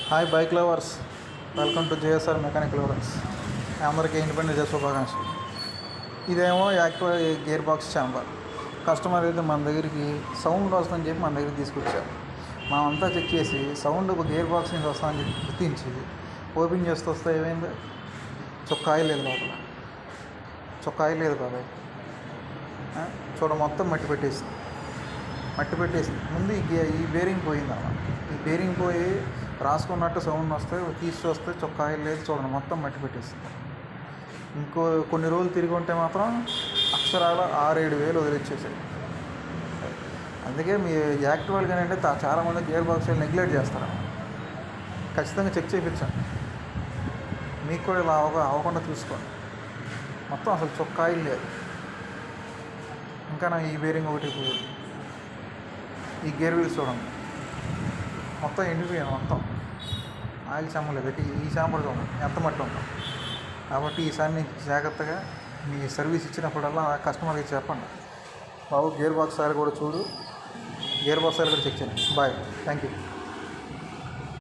Hi bike lovers, welcome to JSR mechanical works. అందరికీ independence day శుభాకాంక్షలు. ఇదేమో Activa gear box chamber. Customer అయితే మన దగ్గరికి సౌండ్ వస్తుందని చెప్పి మన దగ్గరికి తీసుకొచ్చారు. మనమంతా చెక్ చేసి సౌండ్ గేర్ బాక్స్ నుంచి వస్తుందని చెప్పి గుర్తించి ఓపెన్ చేస్తూ వస్తే ఏమైంది, చొక్కాయి లేదు లోపల, చొక్కాయి లేదు బాబాయ్. చూడ మొత్తం మట్టి పెట్టేసింది. ముందు ఈ బేరింగ్ పోయిందన్నమాట. ఈ బేరింగ్ పోయి రాసుకున్నట్టు సౌండ్ వస్తే తీసి చూస్తే చొక్కాయి లేదు, చూడండి మొత్తం మట్టి పెట్టేస్తుంది. ఇంకో కొన్ని రోజులు తిరిగి ఉంటే మాత్రం అక్షరాల 6-7 వేలు వదిలిచ్చేసాయి. అందుకే మీ యాక్టివాలు కానీ అంటే చాలామంది గేర్ బాక్స్ నెగ్లెక్ట్ చేస్తారు. ఖచ్చితంగా చెక్ చేయించండి. మీకు కూడా ఇలా అవ్వకుండా చూసుకోండి. మొత్తం అసలు చొక్కాయి లేదు. ఇంకా నా ఈ బేరింగ్ ఒకటి పోయింది. ఈ గేర్ వీల్స్ చూడండి మొత్తం ఎండిపోయాను. మొత్తం ఆయిల్ చెమ్మలేదు. ఈ చాంబర్ చూడండి ఎంత మట్టి ఉందో. కాబట్టి ఈసారి నీకు జాగ్రత్తగా మీ సర్వీస్ ఇచ్చినప్పుడల్లా కస్టమర్కి చెప్పండి, బాబు గేర్ బాక్స్ సార్ కూడా చూడు, గేర్ బాక్స్ సార్ కూడా చెక్ చేయండి. Bye, thank you.